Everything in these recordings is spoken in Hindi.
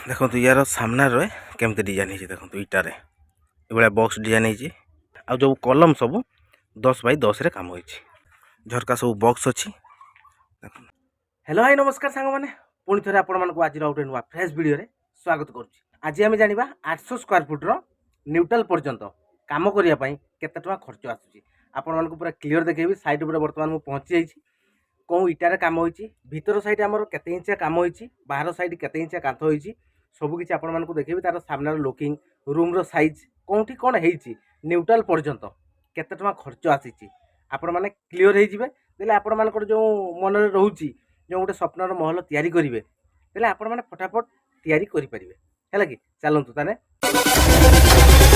देखो यार सामना रे केमती डिजाइन है देखो इटारे ये बॉक्स डिजाइन है आ जो कलम सब 10x10 रे काम होइछि झरका सब बॉक्स अच्छी। हेलो हाय नमस्कार सांग मैंने पुणी थे आपण आज गोटे नुआ फ्रेश वीडियो रे स्वागत करुच्ची। आज आम जाना 800 स्क्वायर फुट न्यूट्रल पर्यंत काम करने केते टका खर्च आसुची आपण मानक पूरा क्लियर देखेबी। साइड पर बर्तमान मु पहुंची जाइछि कौन इटारे काम होइछि भीतर साइड आमर केते इंचिया काम होइछि बाहर साइड केते इंचिया कांथ होइछि सब किसी आपण मानक देखेबी। तार सामनार लुकिंग रूम रो साइज कोठी कोन हेइछि न्यूट्रल पर्यंत केते टका खर्च आसीछि आपण माने क्लियर हे जिवे। देले आपण मानकर जो मन रे रहउछि जो गोटे स्वप्नर महल तैयारी करिवे देले आपण माने फटाफट तैयारी करि परिवे हैला कि चलंतु ताने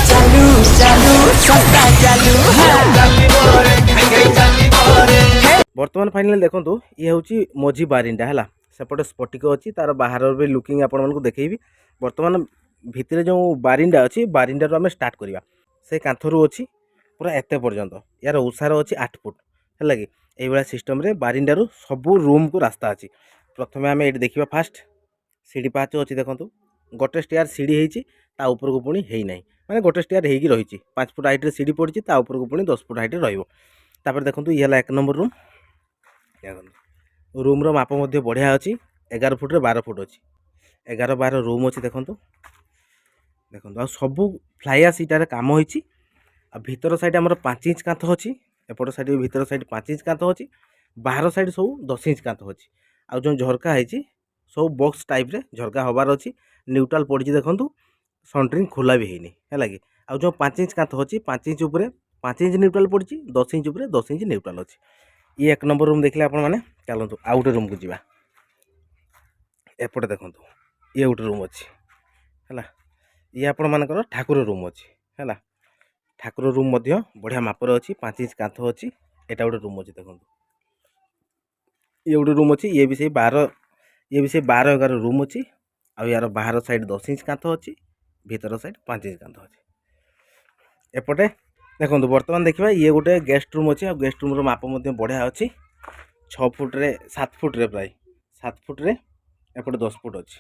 चालू चालू सस्ता चालू वर्तमान फाइनल देखंतु ये होची मोजी बारिंडा हैला सेपटे स्फटिक अच्छी तार बाहर भी लुकिंग आपण मानक देखैबी। वर्तमान भितर जो बारिंडा अच्छी बारिंडा आम स्टार्ट करवा से कांथरू अच्छी पूरा एते पर्यंत यार उषार अच्छी 8 फुट है कि यही सिस्टम रे बारिंडारू सबू रूम को रास्ता अच्छी। प्रथम आम ये देखा फास्ट सीढ़ी पाच अच्छी देखो गोटे स्टेयर सीढ़ी होती ऊपर को पुणी है ना माने गोटे स्टेयर हो रही 5 फुट हाइट सीढ़ी पड़ी ऊपर को पुणी 10 फुट हाइट रही। देखो ये 1 नंबर रूम रूम रो माप मध्य बढ़िया अच्छी 11 फुट रे 12 फुट अच्छी 11-12 रूम अच्छी देखो देखो सबू फ्लाइया इटार काम होइछि। भीतर साइड आमर 5 इंच कांथ अच्छी एपट साइड भीतर साइड 5 इंच कांथ अच्छी बाहर साइड सब 10 इंच कांथ अच्छी आ जो झरका है सब बॉक्स टाइप रे झरका हबार अच्छी न्यूट्रल पड़ी देखो सनट्रिंग खोला भी है है कि आ जो 5 इंच कांथ अच्छी 5 इंच उपरे 5 इंच न्यूट्रल पड़ी 10 इंच उपरे 10 इंच न्यूट्रल अच्छी। ये 1 नंबर रूम देखले आपण माने चलतु आउ गोटे रूम को जीवा एपटे देखो ये गोटे रूम अच्छी है ये आपण मानकर ठाकुर रूम अच्छी है ठाकुर रूम मध्य बढ़िया मापर अच्छी 5 इंच कांथ अच्छी एटा गोटे रूम अच्छी देखो ये गोटे रूम अच्छी ये भी से 12-11 रूम अच्छी आ यार बाहर साइड 10 इंच कांथ अच्छी भीतर साइड 5 इंच कांथ अच्छी एपटे देखो बर्तमान देखा ये गोटे गेस्ट रूम अच्छी आ गेस्ट रूम माप बढ़िया अच्छी 6 फुट रे 7 फुट रे प्राय 7 फुट रे एपटे 10 फुट अच्छी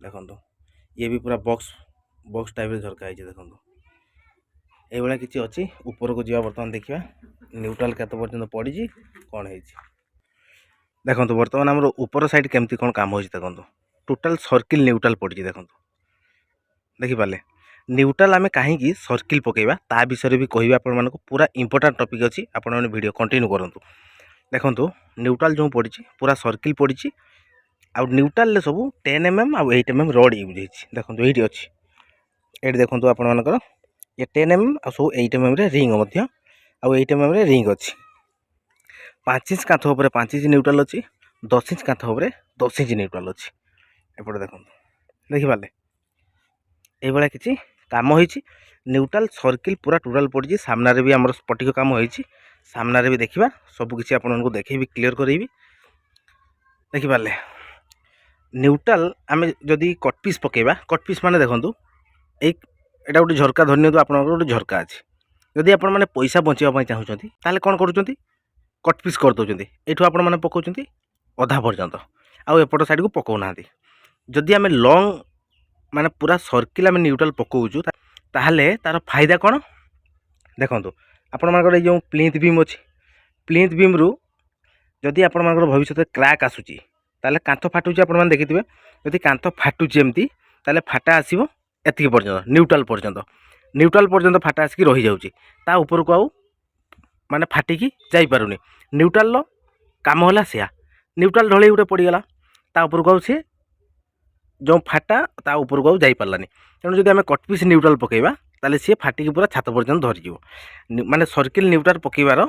देखो ये भी पूरा बॉक्स टाइप रे झरका है देखो ये किसी अच्छी ऊपर को जीवा बर्तमान देखा न्यूट्रल केते पर्यंत पड़ी कौन है देखो बर्तमान आम ऊपर साइड केमती कौन काम हो देखो टोटाल सर्किल न्यूट्रल पड़ी देखो देखिपारे न्यूट्रल आम कहीं सर्किल पकेबा ता विषय भी कह आपण पूरा इंपोर्टेंट टॉपिक अच्छी आपण वीडियो कंटिन्यू करूँ। देखो न्यूट्रल जो पड़ी पूरा सर्किल पड़ी आउ न्यूट्रल सब 10 mm आउ 8 mm रड यूज होती देखो ये अच्छी ये देखो आपण मानकर ये 10 mm आ सब 8 mm रे रिंग मध्य आउ 8 mm रे रिंग अच्छी 5 इंच कांथ उपर 5 इंच न्यूट्रल अच्छी 10 इंच कांथ उपर 10 इंच न्यूट्रल अच्छी एपटे देखो देखिपारे ये किसी काम होइछि न्यूट्रल सर्किल पूरा टोटल पड़ी सामने भी आम स्फटिक काम होइछि सामने भी देखा सब किसी आपको देखेबी क्लियर करेबी देखिपारे न्यूट्रल आम जदि कट पीस पकेबा कट पीस माने देखो एक एटा गोटे झरका धरनी आप गोटे झरका अच्छी जदि आपण मैंने पैसा बचाई चाहूँगी ताले कौन करुँच कट पीस कर दौरान ये आपण मैंने पकाउं अधा पर्यंत आउ एपट साइड को पकाऊना जदि आम लंग माने पूरा सर्किल आम न्यूट्रल पकाउचु ताहले तार फायदा कौन देखो आपण मानकर जो प्लिंथ बीम अच्छी प्लिंथ बीम रु जदि आपण मानकर भविष्य क्रैक आसूची ताले कांथ फाटुची आपण माने देखिथिबे जदि कांथ फाटुची एमती ताले फाटा आसीबो एतिक पर्यंत न्यूट्रल पर्यंत फाटा आसिक रही जाउची ता ऊपर को आउ माने फाटिकी जाई पारुनी न्यूट्रल काम होला सेया न्यूट्रल ढळई उठे पड़ीगला ता ऊपर को आउ से जो फाटा ता ऊपर को जाई पारलानी तेणु जदि आम कट पीस न्यूट्रल पकेबा ताले सी फाटिकी पूरा छात पर्यंत धरिजिवो माने सर्किल न्यूट्रल पकेबार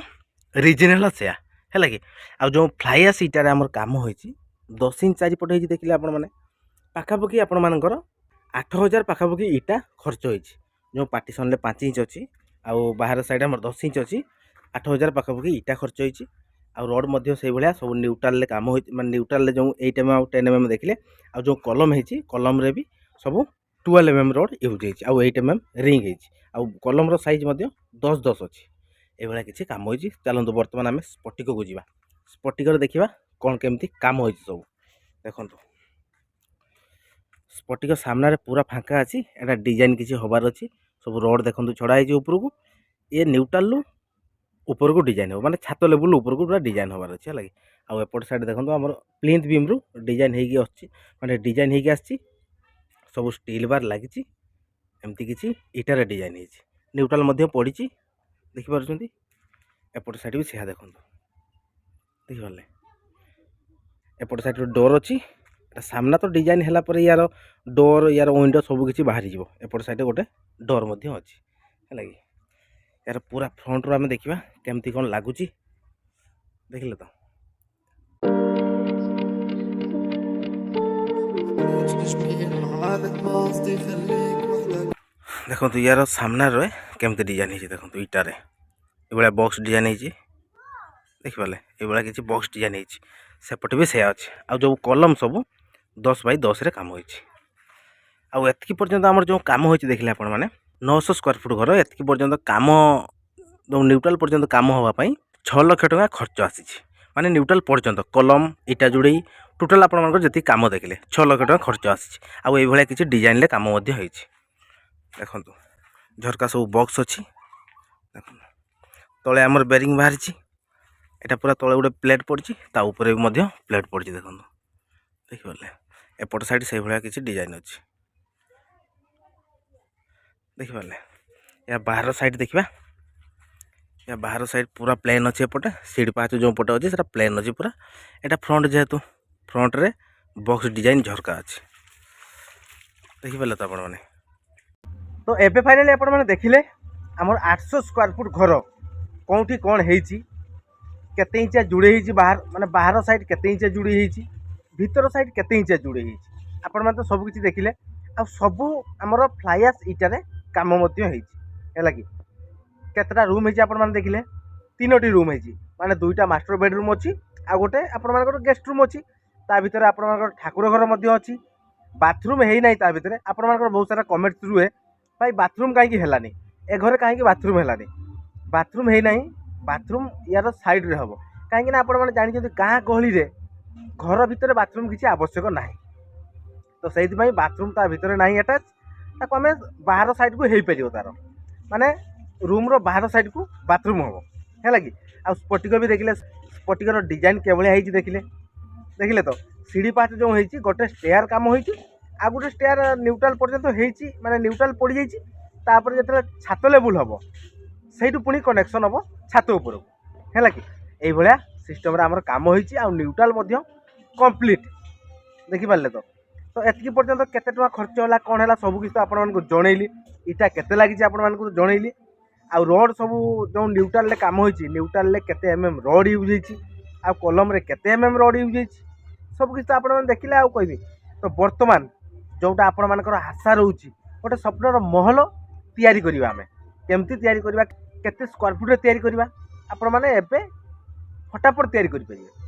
रिजन है सेया है कि आ जो फ्लाइया सीटार आमर काम होइछि 10 इंच चारिपट होइछि देखिले आपण माने पाखापाखि आपण मानकर 8000 पाखापाखि इटा खर्च होइछि जो पार्टीशन ले 5 इंच अच्छी आउ बाहर साइड आमर 10 इंच अच्छी 8000 पाखापाखि इटा खर्च होइछि आउ रड मध्य से भाया सब न्यूट्रल ले काम होइछि माने न्यूट्रल ले जो 8 mm आउ 10 mm देखिले आउ जो कलम होइछि कलम रे भी सब 12 mm रड यूज होइछि आउ 8 mm रिंग होइछि आउ कलम रो साइज मध्य 10-10 अच्छी ए भाया किछि काम होइछि। चलंतु वर्तमान आम स्फटिक को जीवा स्फटिक रे देखिबा कोन केमती काम होइछि सब देखंतु स्पटिक सामने पूरा फांका अच्छी एटा डिजाइन किसी हबार अच्छी सब रड देखो छड़ा है ऊपर को ये न्यूट्राल ऊपर को डिजाइन हो माने छात लेवल ऊपर को पूरा डिजाइन हबार अच्छे है आउ एपट साइड देखो आम प्लिंथ बीम रु डिजाइन होगी माने डिजाइन होगी आसी सब स्टील बार लगी एमती किसी इटार डिजाइन है न्यूट्राल पड़ी देखिपुं एपट साइड भी सेहा देखो देखिपारे एपट साइड डोर अच्छी सामना तो डिजाइन है यार डोर यार विंडो सब किसी बाहरी जीव एपट साइड गोटे डोर अच्छी है यार पूरा फ्रंट रू आम देखा केमती कौन लगुच देखिले तो देखो यार सामना रे केमती डिजाइन है देखो इटारे ये बॉक्स डिजाइन है देखिपारे ये किसी बॉक्स डिजाइन है सेपटे भी से अच्छे आ जो कलम सब 10 बाय 10 रे काम होइछि आउ एतकी पर्यंत हमर जो काम होइछि देखले आपण माने 900 स्क्वायर फुट घर एतकी पर्यंत काम जो न्यूट्रल पर्यंत काम होवा पई 6 लाख टका खर्च आसीछि माने न्यूट्रल पर्यंत कलम इटा जुड़े टोटल आपण मानकर जति काम देखले 6 लाख टका खर्च आसीछि आउ एई भलिया किछि डिजाइन ले काम मध्ये होइछि देखंतु झरका सब बॉक्स अछि देखंतु तळे हमर बेरिंग बाहरिछि एटा पूरा तळे गोटे प्लेट पड़छि ता ऊपर भी मध्ये प्लेट पड़छि देखंतु देखिपारे एपट साइड से भाया किसी डिजाइन अच्छी देखिपारे या बाहर साइड देखा या बाहर साइड पूरा प्लेन अच्छे एपटे सीढ़ी पाँच जो पटे अच्छे से प्लेन अच्छी पूरा यहाँ फ्रंट जेहेतु फ्रंट रे बॉक्स डिजाइन झरका अच्छे देखिपारे तो आपण मैंने तो एबे फाइनली आपण मैंने देखिले आमर 800 स्क्वायर फुट घर कौटी कौन होती केते इंचिया जुड़े बाहर माने बाहर साइड केते इंचिया जुड़ी होती भीतर साइड केते इंचिया जुड़े आपण मैंने तो सब किसी देखिले आ सबू आमर फ्लाईआस इटारे काम है कि केतटा रूम है आपण मैंने देखिले 3टी रूम है माने 2टा मास्टर बेडरूम अच्छी आ गोटे आपण मानकर गेस्ट रूम अच्छी ता भीतर आपण मानकर ठाकुर घर मध्य अच्छी बाथरूम है ना ता भीतर आपण मानकर बहुत सारा कमेंट्स रुहे भाई बाथरूम कहीं हेलानी ए घरे कहीं बाथरूम हेलानी बाथरूम है ना बाथरूम यार साइड रे हम कहीं आपण मैंने जानते गाँ गहली रे घर भितर बाथरूम किसी आवश्यक ना तो से बाथरूम ता भीतर ना अटैच ताको आम बाहर साइड को हो पार तार माने रूम रो बाहर साइड को बाथरूम हम है कि आ स्पटिक भी देखिले स्पटिकर डिजाइन केभलिया देखिले देखिले तो सीढ़ी पाँच जो होती गोटे स्टेयर काम होती आ गोटे स्टेयर न्यूट्राल पर्यंत होती माने न्यूट्राल पड़ जापर जो छात लेवल हम से पुणी कनेक्शन हम छात उपर है कि ये सिस्टम आमर काम होती आ न्यूट्राल कंप्लीट देखिपारे तो एतकी पर्यंत केते टका खर्च होला कौन है सब किसी तो आपण मानक जनइली इटा केते लगी आपण मानक जनइली आ रोड सब जो न्यूट्राल ले काम होती न्यूट्राल ले केते एमएम रोड यूज होती आ कलम रे केते एमएम रोड यूज होती सब किसी तो आपण माने देखिले आ कहबी तो वर्तमान जोटा आपण मानकर आशा रहउची गोटे स्वप्नर महल तैयारी करबा हमें केमती तैयारी करबा केते स्क्वायर फुट रे तैयारी करबा आपण माने एबे फटाफट तैयारी करि परिबे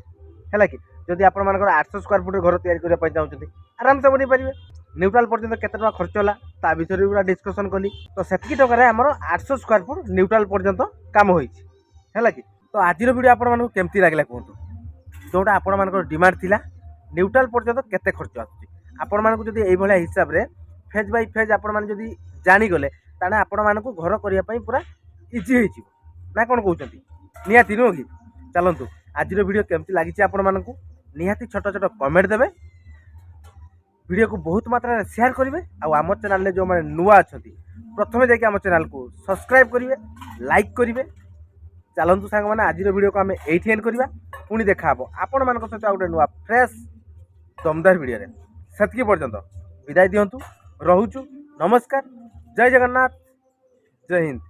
है कि जदि आपण मानकर 800 स्क्वायर फुट घर तैयारी करबा पय चाहउछथि आराम से बनि परिबे न्यूट्राल पर्यंत केते टका खर्च होला ता विषय पूरा डिस्कशन कली तो सेतकी टका रे हमर 800 स्क्वायर फुट न्यूट्राल पर्यंत काम होईछि है कि तो आजिर वीडियो आपण मानक केमती लागला कहतु जोटा आपण मानकर डिमांड थिला न्यूट्राल पर्यंत केते खर्च आछी आपण मानक जदि एई भलिया हिसाब रे फेज बाय फेज आपण माने जदि जानि गले ताने आपण मानक घर करिया पई पूरा इजी होईछि ना कोन कहउछथि नियाति नो कि चलंतु आजिर वीडियो केमती लागिछि आपण मानक निहाती छोट छोट कमेंट देवे वीडियो को बहुत मात्रा शेयर करेंगे आम चैनल जो मैंने नुआ अच्छा प्रथम जाकि आम चैनल को सब्सक्राइब करेंगे लाइक करेंगे चलतु सांग मैंने आज वीडियो को आम ये एंड करवा पुणी देखा आपण मान सहित गोटे नुआ फ्रेश दमदार वीडियो से पर्यंत विदाय दिंतु रोचु नमस्कार जय जगन्नाथ जय हिंद।